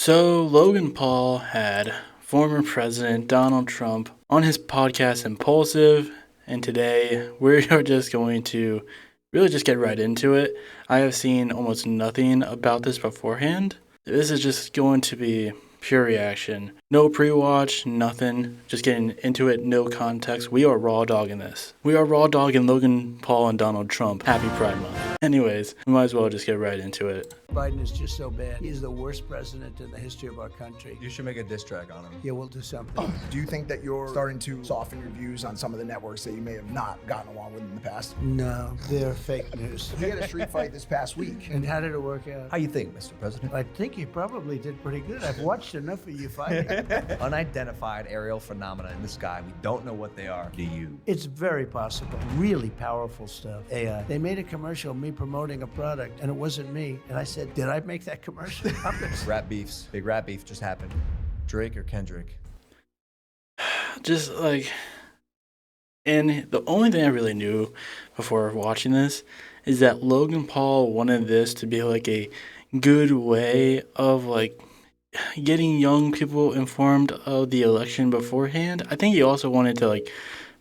So, Logan Paul had former President Donald Trump on his podcast Impulsive, and today we are just going to really just get right into it. I have seen almost nothing about this beforehand. This is just going to be pure reaction. No pre-watch, nothing. Just getting into it, no context. We are raw dogging this. We are raw dogging Logan Paul and Donald Trump. Happy Pride Month. Anyways, we might as well just get right into it. Biden is just so bad. He's the worst president in the history of our country. You should make a diss track on him. Yeah, we'll do something. Do you think that you're starting to soften your views on some of the networks that you may have not gotten along with in the past? No, they're fake news. You had a street fight this past week. And how did it work out? How you think, Mr. President? I think you probably did pretty good. I've watched enough of you fighting. Unidentified aerial phenomena in the sky. We don't know what they are. Do you? It's very possible. Really powerful stuff. AI. They made a commercial, me promoting a product, and it wasn't me. And I said, did I make that commercial? Rap beefs. Big rap beef just happened. Drake or Kendrick? Just like, and the only thing I really knew before watching this is that Logan Paul wanted this to be like a good way of like getting young people informed of the election beforehand. I think he also wanted to like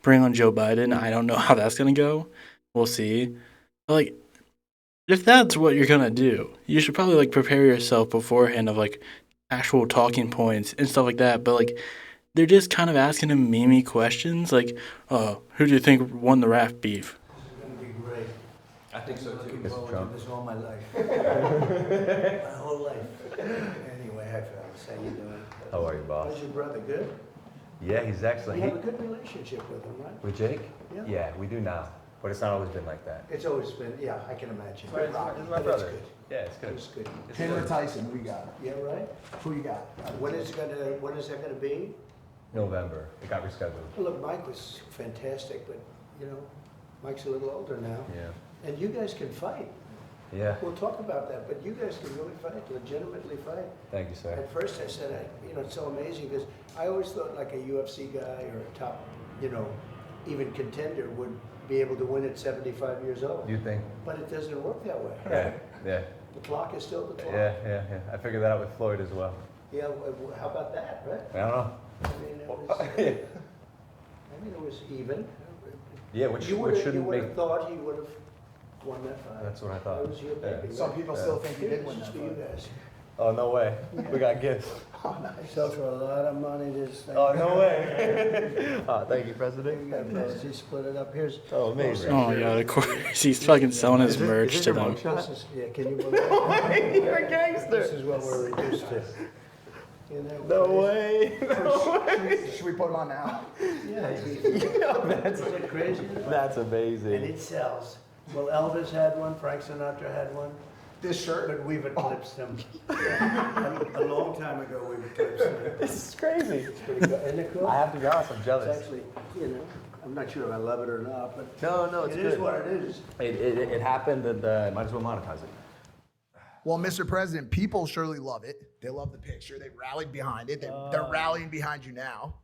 bring on Joe Biden. I don't know how that's gonna go. We'll see. But like, if that's what you're gonna do, you should probably like prepare yourself beforehand of like actual talking points and stuff like that. But like, they're just kind of asking him memey questions like, who do you think won the rap beef? It's going to be great. I think so too, Mr. Trump. This all my life. My whole life. Anyway, hi fellas, how you doing? How are you, boss? How's your brother? Good? Yeah, he's excellent. You have a good relationship with him, right? With Jake? Yeah. Yeah, we do now. But it's not always been like that. It's always been, yeah, I can imagine. It's my But brother. It's good. Yeah, it's good. It's good. Taylor Tyson, who you got? Yeah, right? Who you got? When is that gonna be? November. It got rescheduled. Well, look, Mike was fantastic, but, you know, Mike's a little older now. Yeah. And you guys can fight. Yeah. We'll talk about that, but you guys can really fight, legitimately fight. Thank you, sir. At first I said, it's so amazing because I always thought like a UFC guy or a top, even contender would be able to win at 75 years old. You think? But it doesn't work that way. Yeah. Yeah. The clock is still the clock. Yeah. I figured that out with Floyd as well. Yeah, how about that, right? I don't know. I mean, it was even. Yeah, which You would shouldn't have make. thought he would have won that fight. That's what I thought. That was your Yeah. baby. Some people still think he Here, did win this is that for you fight. guys. Oh, no way. We got gifts. Oh, nice. Sell for a lot of money, this thing. Oh, no way. Oh, thank you, President. You got this, you split it up. Here's. Oh, amazing. Oh my god, of course. He's fucking selling his merch to them. This is, yeah, can you believe that? You're a gangster. This is what we're reduced to. You know, No way. Should we put him on now? Yeah, That's isn't it crazy? That's And amazing. it sells. Well, Elvis had one, Frank Sinatra had one, This shirt? but we've eclipsed them. A long time ago, we've eclipsed them. This is crazy. It's pretty good. Isn't it cool? I have to be honest, I'm It's jealous. actually, I'm not sure if I love it or not, but No, it's it good. is what it is. It happened, and might as well monetize it. Well, Mr. President, people surely love it. They love the picture. They rallied behind it. They're rallying behind you now.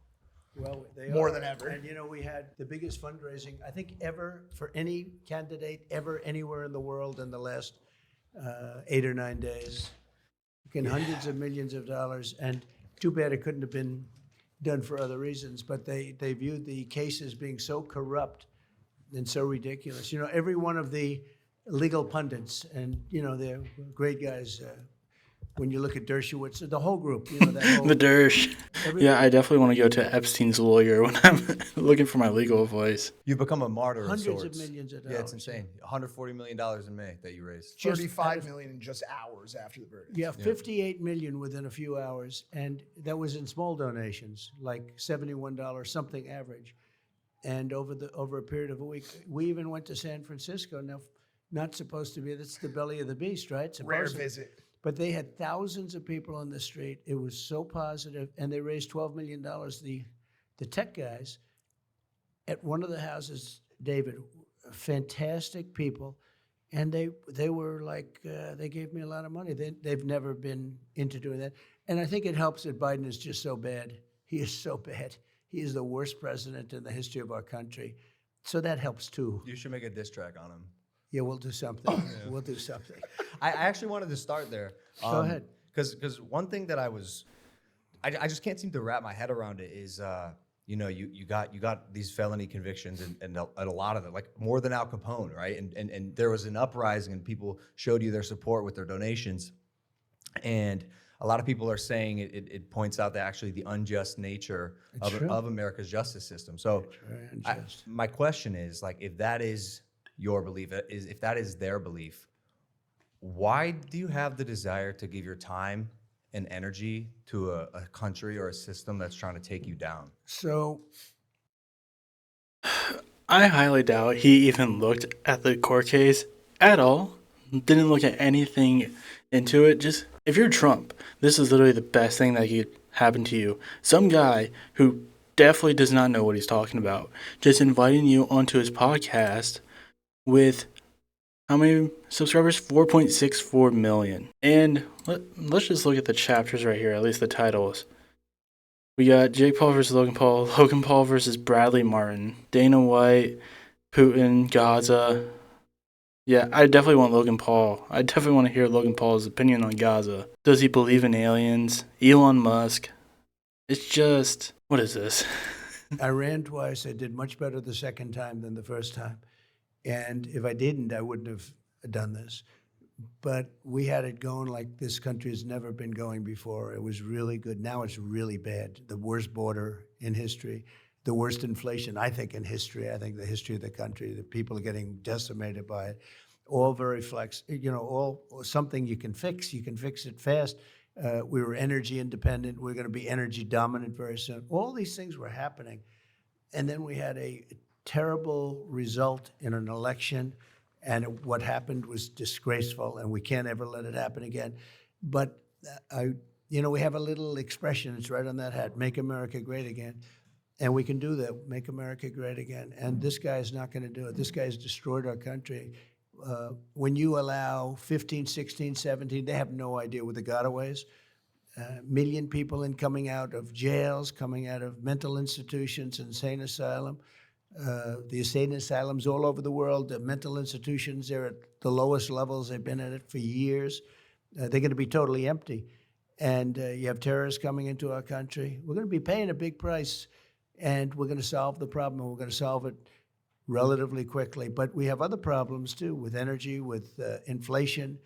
Well, they More are. than ever. And we had the biggest fundraising, I think, ever for any candidate ever anywhere in the world in the last 8 or 9 days. Hundreds of millions of dollars. And too bad it couldn't have been done for other reasons. But they viewed the case as being so corrupt and so ridiculous. Every one of the legal pundits, and they're great guys. When you look at Dershowitz, the whole group, that whole, The Dersh. Yeah, I definitely want to go to Epstein's lawyer when I'm looking for my legal advice. You've become a martyr of hundreds sorts. of millions of dollars. Yeah, it's insane. $140 million in May that you raised. Just $35 million in just hours after the verdict. Yeah, 58 million within a few hours, and that was in small donations, like $71 something average. And over a period of a week, we even went to San Francisco. Now, not supposed to be. That's the belly of the beast, right? Rare Supposedly. visit. But they had thousands of people on the street. It was so positive, and they raised $12 million. The tech guys at one of the houses, David, fantastic people, and they were like, they gave me a lot of money. They've never been into doing that. And I think it helps that Biden is just so bad. He is so bad. He is the worst president in the history of our country. So that helps too. You should make a diss track on him. Yeah, we'll do something. We'll do something. I actually wanted to start there. Go ahead. Because one thing that I just can't seem to wrap my head around it is, you got these felony convictions and a lot of them, like more than Al Capone, right? And there was an uprising and people showed you their support with their donations. And a lot of people are saying it points out that actually the unjust nature of America's justice system. So very unjust. my question is, like, if that is your belief, if that is their belief, why do you have the desire to give your time and energy to a country or a system that's trying to take you down? So I highly doubt he even looked at the court case at all. Didn't look at anything into it. Just, if you're Trump, this is literally the best thing that could happen to you. Some guy who definitely does not know what he's talking about, just inviting you onto his podcast with how many subscribers? 4.64 million. And let's just look at the chapters right here, at least the titles. We got Jake Paul versus Logan Paul, Logan Paul versus Bradley Martin, Dana White, Putin, Gaza. Yeah, I definitely want Logan Paul. I definitely want to hear Logan Paul's opinion on Gaza. Does he believe in aliens? Elon Musk. It's just, what is this? I ran twice. I did much better the second time than the first time. And if I didn't, I wouldn't have done this. But we had it going like this country has never been going before. It was really good. Now it's really bad. The worst border in history, the worst inflation, I think, in history. I think the history of the country, the people are getting decimated by it. All very all something you can fix. You can fix it fast. We were energy independent. We're going to be energy dominant very soon. All these things were happening. And then we had a terrible result in an election, and what happened was disgraceful, and we can't ever let it happen again. But we have a little expression, it's right on that hat, make America great again. And we can do that, make America great again. And this guy is not going to do it. This guy has destroyed our country. When you allow 15, 16, 17, they have no idea what the gotaways. Million people coming out of jails, coming out of mental institutions, insane asylum. The insane asylums all over the world, the mental institutions, they're at the lowest levels. They've been at it for years. They're going to be totally empty. And you have terrorists coming into our country. We're going to be paying a big price, and we're going to solve the problem, and we're going to solve it relatively quickly. But we have other problems, too, with energy, with inflation.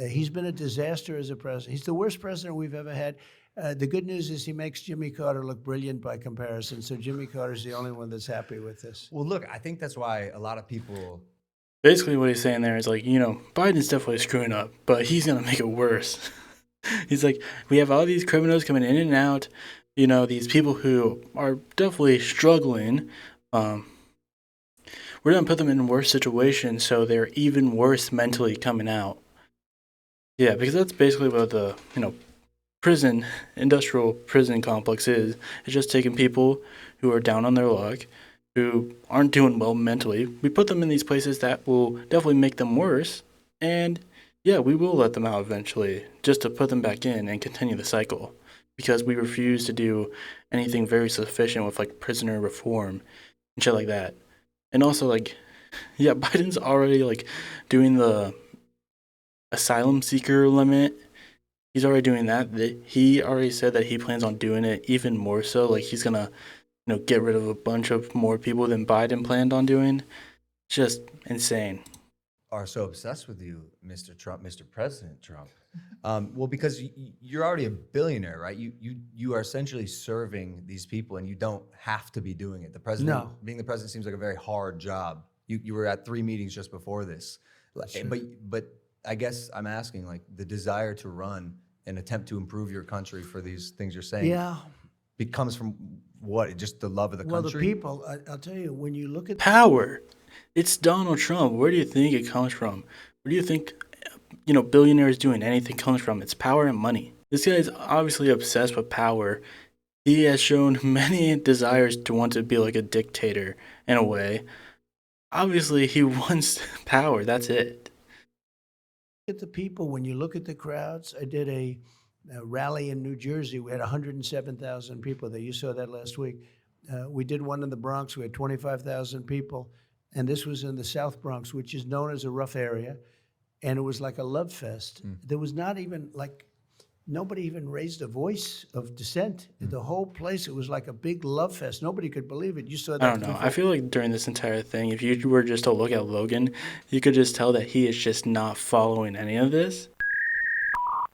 He's been a disaster as a president. He's the worst president we've ever had. The good news is he makes Jimmy Carter look brilliant by comparison. So Jimmy Carter's the only one that's happy with this. Well, look, I think that's why a lot of people. Basically, what he's saying there is like, Biden's definitely screwing up, but he's going to make it worse. He's like, we have all these criminals coming in and out, these people who are definitely struggling. We're going to put them in worse situations so they're even worse mentally coming out. Yeah, because that's basically what the, industrial prison complex is. It's just taking people who are down on their luck, who aren't doing well mentally. We put them in these places that will definitely make them worse. And yeah, we will let them out eventually just to put them back in and continue the cycle, because we refuse to do anything very sufficient with like prisoner reform and shit like that. And also Biden's already doing the asylum seeker limit. He's already doing that. He already said that he plans on doing it even more so. He's gonna, get rid of a bunch of more people than Biden planned on doing. Just insane. Are so obsessed with you, Mr. Trump, Mr. President Trump. Well, because you're already a billionaire, right? You are essentially serving these people, and you don't have to be doing it. The president, No. Being the president seems like a very hard job. You were at 3 meetings just before this, Sure. but I guess I'm asking, the desire to run and attempt to improve your country for these things you're saying. Yeah. Becomes from what? Just the love of the country? Well, the people, I'll tell you, when you look at Power. It's Donald Trump. Where do you think it comes from? Where do you think, billionaires doing anything comes from? It's power and money. This guy is obviously obsessed with power. He has shown many desires to want to be like a dictator in a way. Obviously, he wants power. That's it. at the people, when you look at the crowds, I did a rally in New Jersey. We had 107,000 people there. You saw that last week. We did one in the Bronx. We had 25,000 people. And this was in the South Bronx, which is known as a rough area. And it was like a love fest. There was not even nobody even raised a voice of dissent. The whole place, it was like a big love fest. Nobody could believe it. You saw that. I don't know. I feel like during this entire thing, if you were just to look at Logan, you could just tell that he is just not following any of this.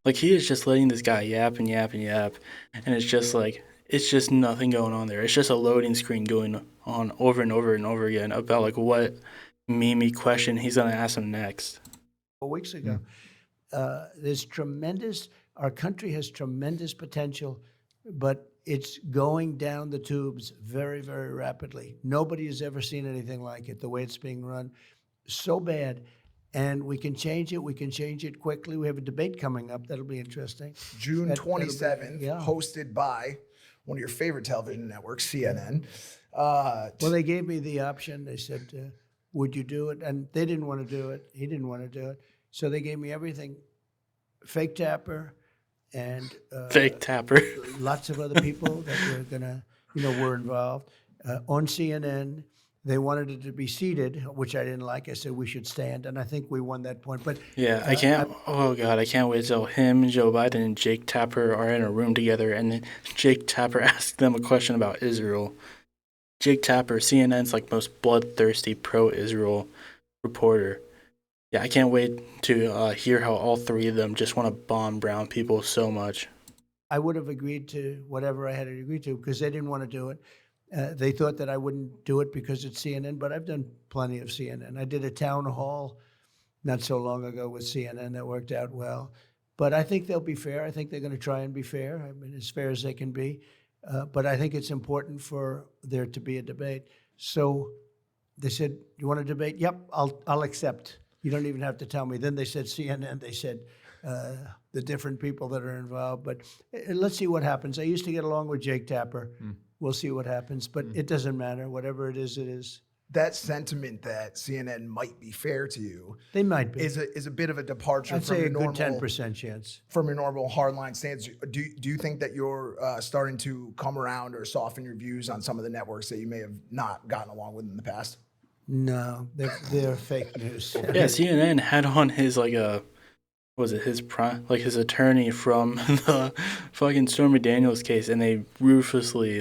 Like, he is just letting this guy yap and yap and yap, and it's just like, it's just nothing going on there. It's just a loading screen going on over and over and over again about, like, what meme question he's going to ask him next. 4 weeks ago. There's tremendous, our country has tremendous potential, but it's going down the tubes very, very rapidly. Nobody has ever seen anything like it, the way it's being run. So bad. And we can change it. We can change it quickly. We have a debate coming up. That'll be interesting. June That'll be- 27th, yeah. hosted by one of your favorite television networks, CNN. Well, they gave me the option. They said, would you do it? And they didn't want to do it. He didn't want to do it. So they gave me everything. Fake Tapper and Fake Tapper. lots of other people that were gonna, were involved. On CNN, they wanted it to be seated, which I didn't like. I said we should stand, and I think we won that point. But Yeah, I can't. Oh God, I can't wait till him, Joe Biden, and Jake Tapper are in a room together, and then Jake Tapper asks them a question about Israel. Jake Tapper, CNN's like most bloodthirsty pro-Israel reporter. Yeah, I can't wait to hear how all three of them just want to bomb brown people so much. I would have agreed to whatever I had to agree to because they didn't want to do it. They thought that I wouldn't do it because it's CNN, but I've done plenty of CNN. I did a town hall not so long ago with CNN that worked out well. But I think they'll be fair. I think they're going to try and be fair. I mean, as fair as they can be. But I think it's important for there to be a debate. So they said, "You want to debate?" "Yep, I'll accept. You don't even have to tell me." Then they said CNN. They said the different people that are involved. But let's see what happens. I used to get along with Jake Tapper. We'll see what happens. But it doesn't matter. Whatever it is, it is. That sentiment that CNN might be fair to you They might be. is a bit of a departure I'd from say your a good normal 10% chance. from your normal hardline stance. Do you think that you're starting to come around or soften your views on some of the networks that you may have not gotten along with in the past? No, they're fake news. Yeah, CNN had on his his attorney from the fucking Stormy Daniels case, and they ruthlessly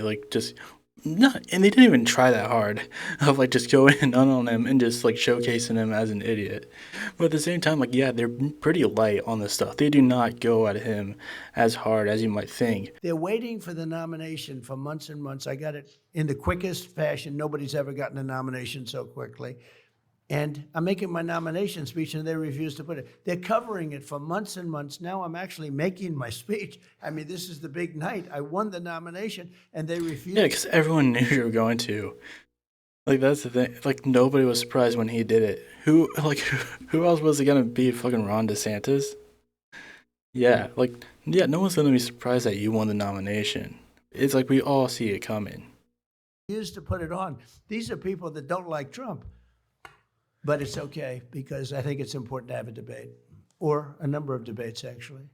and they didn't even try that hard of just going in on him and just showcasing him as an idiot. But at the same time, they're pretty light on this stuff. They do not go at him as hard as you might think. They're waiting for the nomination for months and months. I got it in the quickest fashion. Nobody's ever gotten a nomination so quickly. And I'm making my nomination speech, and they refuse to put it. They're covering it for months and months. Now I'm actually making my speech. I mean, this is the big night. I won the nomination, and they refuse. Yeah, because everyone knew you were going to. That's the thing. Nobody was surprised when he did it. Who else was it gonna be? Fucking Ron DeSantis? Yeah, no one's gonna be surprised that you won the nomination. It's we all see it coming. Refuse to put it on. These are people that don't like Trump. But it's okay because I think it's important to have a debate, or a number of debates, actually.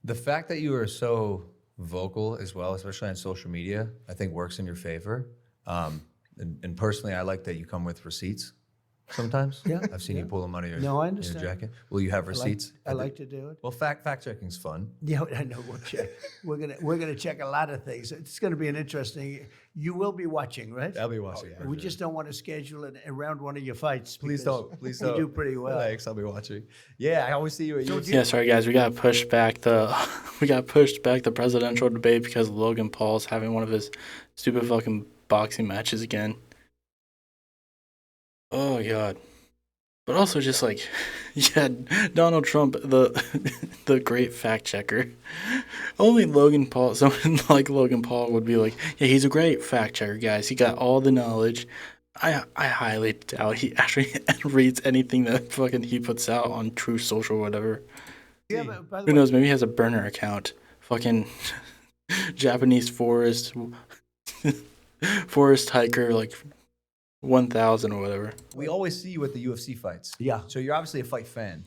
The fact that you are so vocal as well, especially on social media, I think works in your favor. And personally, I like that you come with receipts sometimes. Yeah, I've seen you pull them out of your, No, I in your understand. jacket. Will you have receipts? I like to do it. Well, fact checking's fun. Yeah, I know. We'll check. We're gonna check a lot of things. It's gonna be an interesting. You will be watching, right? I'll be watching. We just don't want to schedule it around one of your fights. Please because don't. Please don't. You do pretty well. Thanks. I'll be watching. Yeah, I always see you at UFC. Yeah, sorry guys, we got pushed back the presidential debate because Logan Paul's having one of his stupid fucking boxing matches again. Oh God. But also just Donald Trump, the great fact checker. Only Logan Paul, someone like Logan Paul would be yeah, he's a great fact checker, guys. He got all the knowledge. I highly doubt he actually reads anything that fucking he puts out on True Social or whatever. Yeah, but by the Who way, knows? Maybe he has a burner account. Fucking Japanese forest hiker 1000 or whatever. We always see you at the UFC fights. Yeah. So you're obviously a fight fan.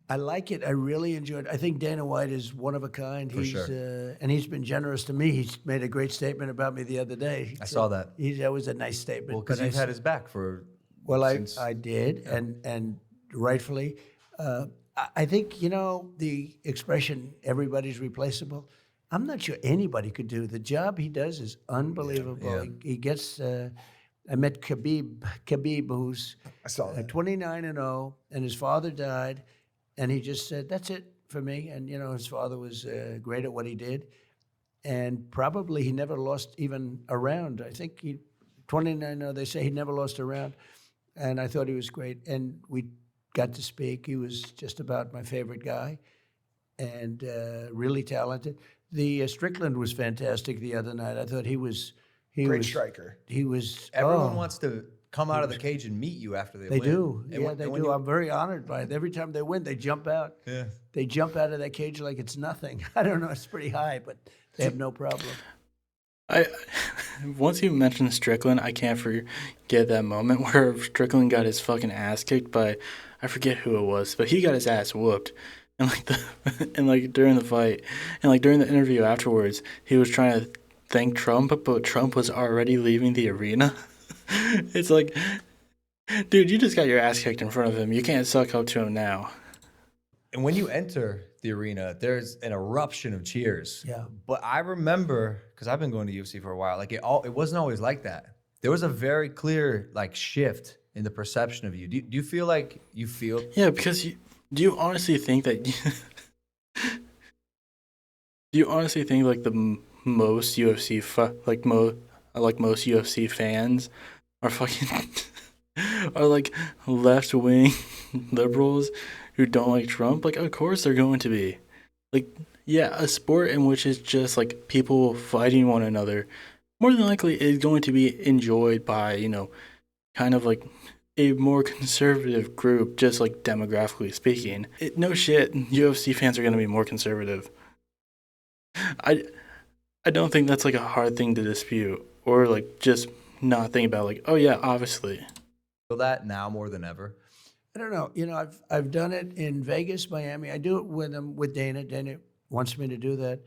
I like it. I really enjoyed it. I think Dana White is one of a kind. For sure. And he's been generous to me. He's made a great statement about me the other day. I saw that. That was a nice statement. Well, because but you've had his back for. Well, since- I did, and rightfully. I think, the expression everybody's replaceable. I'm not sure anybody could do the job he does is unbelievable. Yeah. He gets. I met Khabib, who's I saw that. 29-0, and his father died, and he just said, "That's it for me." And his father was great at what he did, and probably he never lost even a round. I think he 29-0. They say he never lost a round, and I thought he was great. And we got to speak. He was just about my favorite guy, and really talented. The Strickland was fantastic the other night. I thought he was Great striker. He was. Everyone oh, wants to come out of the cage and meet you after they They win. do. And Yeah, when- they and when do. you- I'm very honored by it. Every time they win, they jump out. Yeah. They jump out of that cage like it's nothing. I don't know. It's pretty high, but they have no problem. I once you mentioned Strickland, I can't forget that moment where Strickland got his fucking ass kicked by, I forget who it was, but he got his ass whooped, and during the fight, and like during the interview afterwards, he was trying to thank Trump, but Trump was already leaving the arena. It's like, dude, you just got your ass kicked in front of him. You can't suck up to him now. And when you enter the arena, there's an eruption of cheers. Yeah. But I remember, because I've been going to UFC for a while, like it wasn't always like that. There was a very clear like shift in the perception of you. Do you feel like you feel? Yeah, because do you honestly think that? Do you honestly think like most UFC most UFC fans are fucking are like left wing liberals who don't like Trump? Like, of course they're going to be. Like, yeah, a sport in which it's just like people fighting one another, more than likely is going to be enjoyed by, kind of like a more conservative group, just like demographically speaking. No shit, UFC fans are going to be more conservative. I don't think that's like a hard thing to dispute or like just not think about like, oh yeah, obviously. Feel that now more than ever. I don't know. I've done it in Vegas, Miami. I do it with Dana. Dana wants me to do that,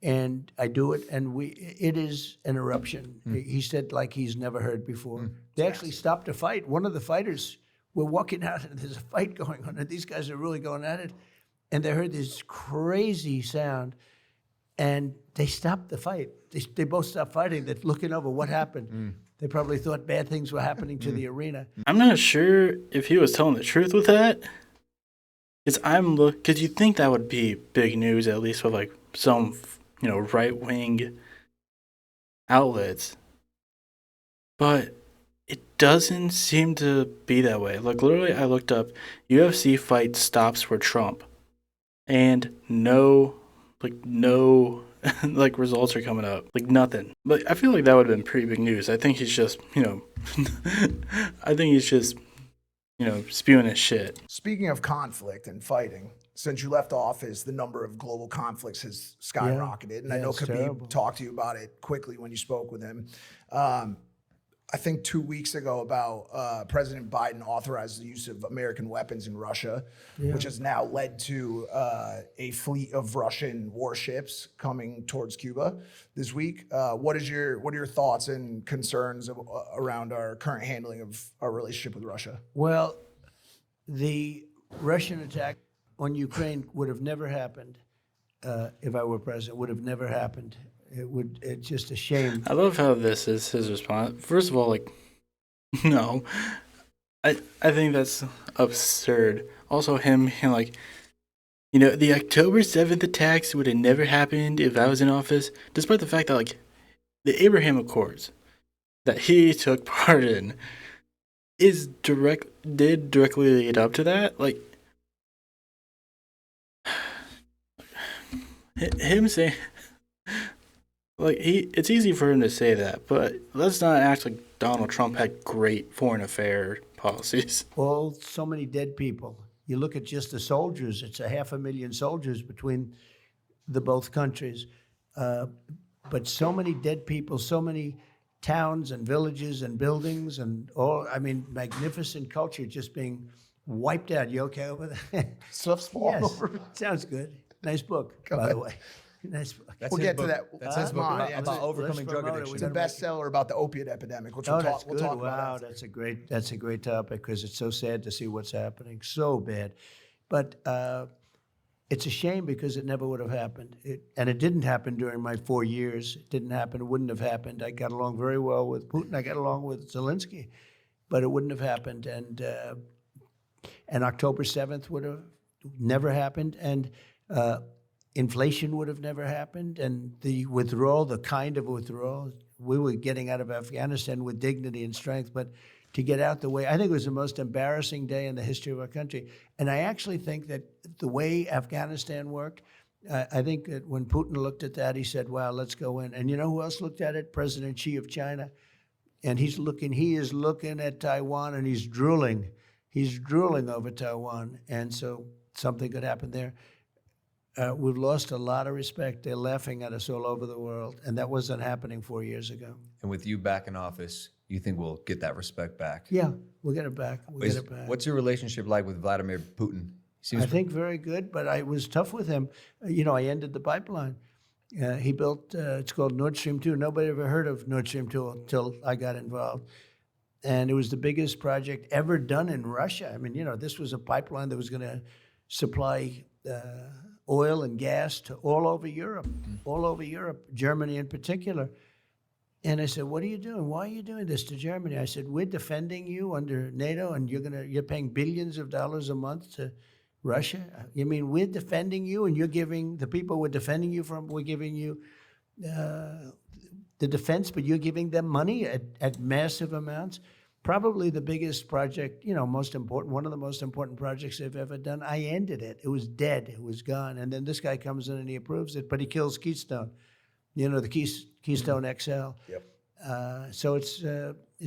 and I do it. And it is an eruption. He said like he's never heard before. They actually stopped a fight. One of the fighters were walking out, and there's a fight going on, and these guys are really going at it, and they heard this crazy sound, and they stopped the fight. They both stopped fighting. They're looking over what happened. They probably thought bad things were happening to the arena. I'm not sure if he was telling the truth with that. Because you think that would be big news, at least with like some, right wing outlets. But it doesn't seem to be that way. Like literally, I looked up UFC fight stops for Trump, and no like results are coming up, like nothing. But I feel like that would have been pretty big news. I think he's just, spewing his shit. Speaking of conflict and fighting, since you left office, the number of global conflicts has skyrocketed. And I know it's Khabib terrible. talked to you about it quickly when you spoke with him. I think 2 weeks ago about President Biden authorized the use of American weapons in Russia, which has now led to a fleet of Russian warships coming towards Cuba this week. What are your thoughts and concerns around our current handling of our relationship with Russia? Well, the Russian attack on Ukraine would have never happened if I were president. Would have never happened. It's just a shame. I love how this is his response. First of all, like, no. I think that's absurd. Also, him like, the October 7th attacks would have never happened if I was in office, despite the fact that, like, the Abraham Accords that he took part in did directly lead up to that. Like, him saying... Like it's easy for him to say that, but let's not act like Donald Trump had great foreign affairs policies. Well, so many dead people. You look at just the soldiers; it's 500,000 soldiers between the both countries. But so many dead people, so many towns and villages and buildings and all. I mean, magnificent culture just being wiped out. You okay over there? Stuff's falling Yes, over. sounds good. Nice book, by the way. Nice book. That's We'll his get to book. that. That's his book Mine, about, yeah, about it's- overcoming let's drug promote it. addiction. It's a bestseller about the opiate epidemic, which Oh, we'll that's talk good. about. Wow, after. that's a great topic because it's so sad to see what's happening. So bad. But it's a shame because it never would have happened. And it didn't happen during my 4 years. It didn't happen. It wouldn't have happened. I got along very well with Putin. I got along with Zelensky, but it wouldn't have happened. And October 7th would have never happened. And inflation would have never happened. And the withdrawal, the kind of withdrawal, we were getting out of Afghanistan with dignity and strength, but to get out the way, I think it was the most embarrassing day in the history of our country. And I actually think that the way Afghanistan worked, I think that when Putin looked at that, he said, wow, let's go in. And you know who else looked at it? President Xi of China. And he is looking at Taiwan and he's drooling. He's drooling over Taiwan. And so something could happen there. We've lost a lot of respect. They're laughing at us all over the world. And that wasn't happening 4 years ago. And with you back in office, you think we'll get that respect back? Yeah, we'll get it back. We'll get it back. What's your relationship like with Vladimir Putin? I think very good, but I was tough with him. You know, I ended the pipeline. He built, it's called Nord Stream 2. Nobody ever heard of Nord Stream 2 until I got involved. And it was the biggest project ever done in Russia. I mean, you know, this was a pipeline that was going to supply oil and gas to all over Europe, Germany in particular. And I said, what are you doing? Why are you doing this to Germany? I said, we're defending you under NATO and you're paying billions of dollars a month to Russia? You mean we're defending you and you're giving, the people we're defending you from, we're giving you the defense, but you're giving them money at massive amounts? Probably the biggest project, you know, most important, one of the most important projects they've ever done. I ended it. It was dead. It was gone. And then this guy comes in and he approves it, but he kills Keystone. You know, the Keystone XL. Yep. So it's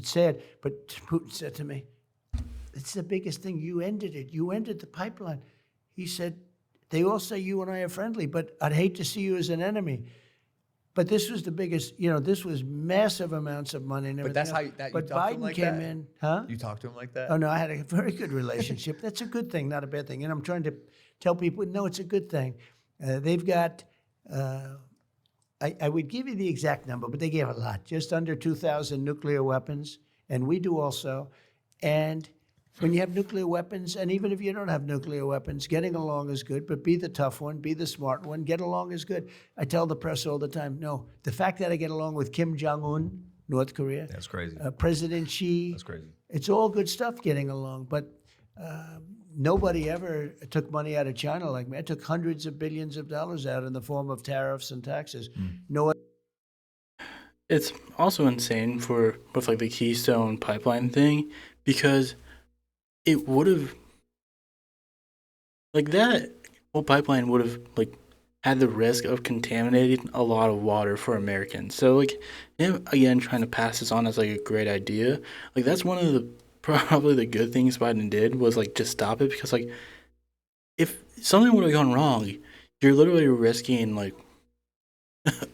sad. But Putin said to me, it's the biggest thing. You ended it. You ended the pipeline. He said, they all say you and I are friendly, but I'd hate to see you as an enemy. But this was the biggest, you know, this was massive amounts of money and everything. But that's how else. you But talk to him Biden like came that? in, huh? You talk to him like that? Oh, no, I had a very good relationship. That's a good thing, not a bad thing. And I'm trying to tell people, no, it's a good thing. They've got, I would give you the exact number, but they gave a lot, just under 2,000 nuclear weapons, and we do also. And when you have nuclear weapons, and even if you don't have nuclear weapons, getting along is good, but be the tough one, be the smart one, get along is good. I tell the press all the time, no, the fact that I get along with Kim Jong-un, North Korea, That's crazy. President Xi, That's crazy. it's all good stuff getting along, but nobody ever took money out of China like me. I took hundreds of billions of dollars out in the form of tariffs and taxes. No. It's also insane with like the Keystone pipeline thing, because it would have, like, that whole pipeline would have like had the risk of contaminating a lot of water for Americans. So like him again trying to pass this on as like a great idea, like that's one of the probably the good things Biden did was like just stop it, because like if something would have gone wrong, you're literally risking like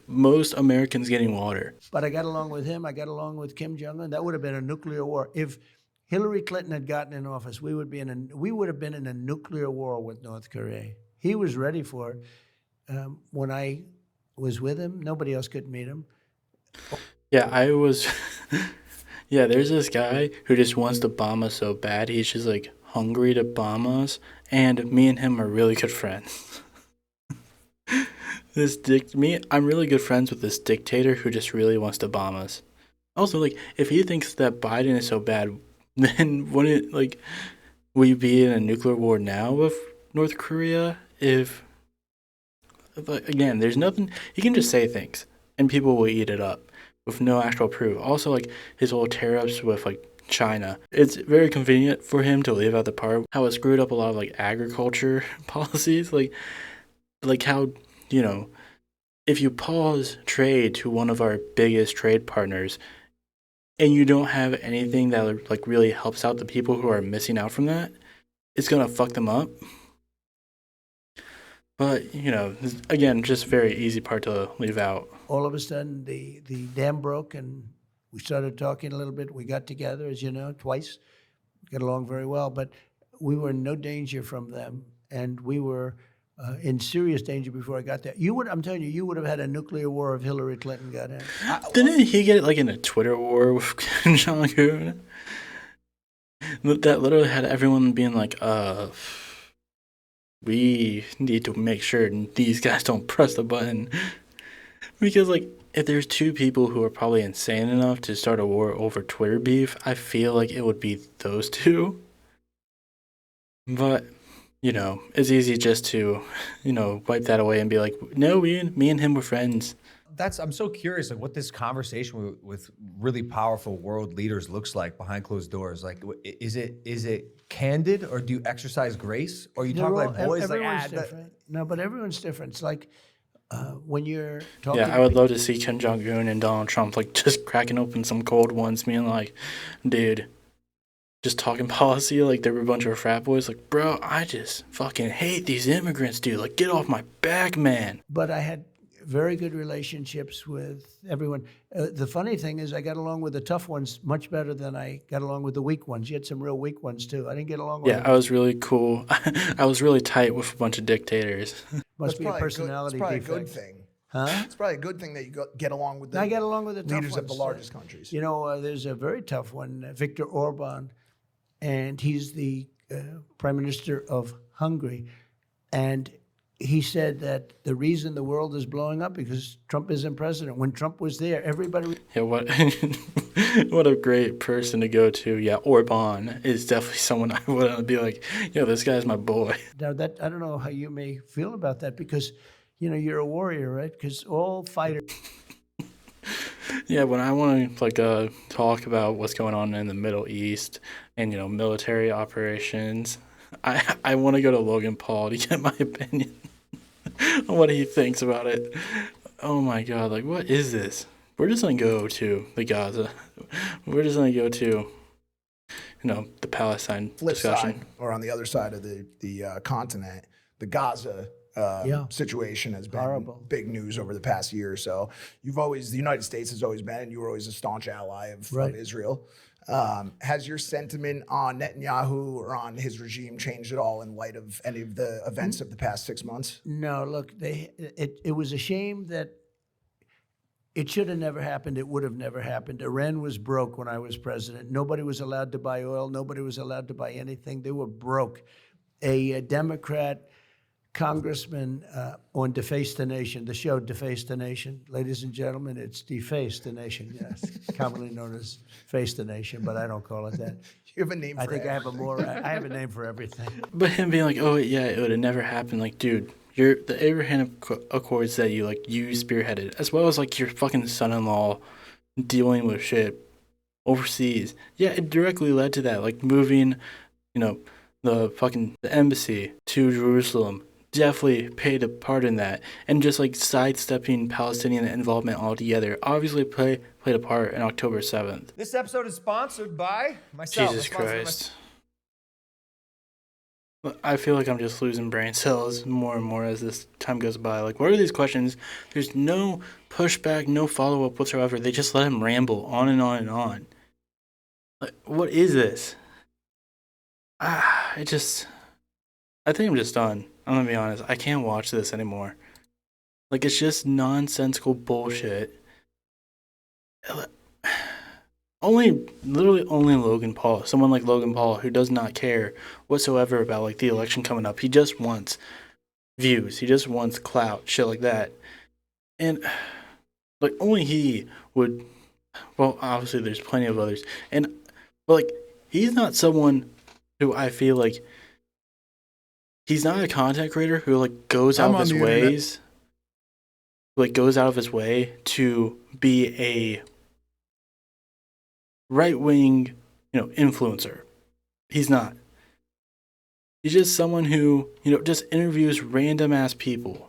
most Americans getting water. But I got along with him. I got along with Kim Jong-un. That would have been a nuclear war. If Hillary Clinton had gotten in office, we would have been in a nuclear war with North Korea. He was ready for it. When I was with him, nobody else could meet him. Yeah, I was. Yeah, there's this guy who just wants to bomb us so bad. He's just like hungry to bomb us, and me and him are really good friends. I'm really good friends with this dictator who just really wants to bomb us. Also, like, if he thinks that Biden is so bad, then wouldn't, like, we be in a nuclear war now with North Korea? If like, again, there's nothing, he can just say things, and people will eat it up with no actual proof. Also, like, his whole tariffs with, like, China. It's very convenient for him to leave out the part how it screwed up a lot of, like, agriculture policies. Like how, you know, if you pause trade to one of our biggest trade partners and you don't have anything that like really helps out the people who are missing out from that, it's gonna fuck them up. But, you know, again, just very easy part to leave out. All of a sudden, the dam broke, and we started talking a little bit. We got together, as you know, twice. Got along very well, but we were in no danger from them, and we were in serious danger before I got there. I'm telling you, you would have had a nuclear war if Hillary Clinton got in. Didn't he get it like in a Twitter war with Kim Jong-un? That literally had everyone being like, we need to make sure these guys don't press the button. Because, like, if there's two people who are probably insane enough to start a war over Twitter beef, I feel like it would be those two. But, it's easy just to, wipe that away and be like, no, me and him were friends. I'm so curious, like what this conversation with really powerful world leaders looks like behind closed doors. Like, is it candid, or do you exercise grace, or you talk like boys? Like, everyone's different. No, but everyone's different. It's like when you're talking. Yeah, I would love to see Kim Jong-un and Donald Trump, like, just cracking open some cold ones, being like, dude, just talking policy like they were a bunch of frat boys. Like, bro, I just fucking hate these immigrants, dude. Like, get off my back, man. But I had very good relationships with everyone. The funny thing is I got along with the tough ones much better than I got along with the weak ones. You had some real weak ones, too. I didn't get along with Yeah, them. I was really cool. I was really tight with a bunch of dictators. Must be a personality It's probably defect. a good thing. Huh? It's probably a good thing that you get along with the I got along with the tough leaders of ones. the largest countries. There's a very tough one, Viktor Orban, and he's the prime minister of Hungary. And he said that the reason the world is blowing up because Trump isn't president. When Trump was there, everybody. Yeah, what what a great person to go to. Yeah, Orban is definitely someone I would be like, this guy's my boy. Now that I don't know how you may feel about that because, you're a warrior, right? Because all fighters. Yeah, when I want to talk about what's going on in the Middle East and military operations, I want to go to Logan Paul to get my opinion on what he thinks about it. Oh my God, like, what is this? We're just gonna go to the Gaza. We're just gonna go to the Palestine Flip discussion. side, or on the other side of the continent, the Gaza situation has been Horrible. big news over the past year or so. The United States has always been, and you were always a staunch ally of Israel. Has your sentiment on Netanyahu or on his regime changed at all in light of any of the events of the past 6 months? No, look, it was a shame that it should have never happened. It would have never happened. Iran was broke when I was president. Nobody was allowed to buy oil. Nobody was allowed to buy anything. They were broke. A Democrat congressman on Deface the Nation, the show Deface the Nation. Ladies and gentlemen, it's Deface the Nation, yes, commonly known as Face the Nation, but I don't call it that. You have a name for I think it. I have a name for everything. But him being like, oh yeah, it would have never happened. Like, dude, the Abraham Accords that you spearheaded, as well as your fucking son-in-law dealing with shit overseas. Yeah, it directly led to that. Like moving, the embassy to Jerusalem definitely played a part in that, and just sidestepping Palestinian involvement altogether obviously played a part in October 7th. This episode is sponsored by myself. Jesus Christ. I feel like I'm just losing brain cells more and more as this time goes by. Like, what are these questions? There's no pushback, no follow-up whatsoever. They just let him ramble on and on and on. Like, what is this? I think I'm just done. I'm gonna be honest. I can't watch this anymore. Like, it's just nonsensical bullshit. Literally only Logan Paul, someone like Logan Paul, who does not care whatsoever about the election coming up. He just wants views. He just wants clout, shit like that. And only he would. Well, obviously there's plenty of others, but he's not someone who I feel like he's not a content creator who goes out of his ways, goes out of his way to be a right-wing, influencer. He's not. He's just someone who, just interviews random-ass people.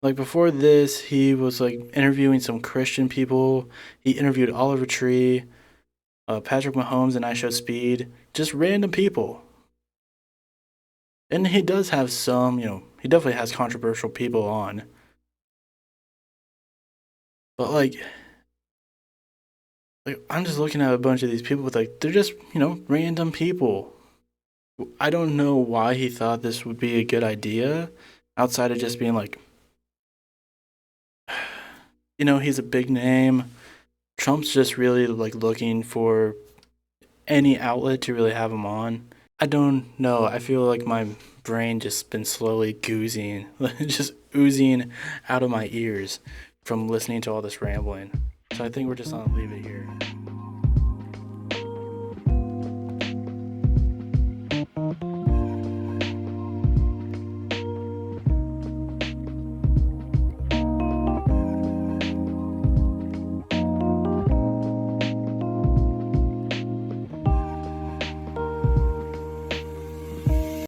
Before this, he was, interviewing some Christian people. He interviewed Oliver Tree, Patrick Mahomes, and I Show Speed. Just random people. And he does have some, he definitely has controversial people on. But, I'm just looking at a bunch of these people with they're just, random people. I don't know why he thought this would be a good idea outside of just being he's a big name. Trump's just really looking for any outlet to really have him on. I don't know. I feel like my brain just been slowly just oozing out of my ears from listening to all this rambling. So I think we're just gonna leave it here.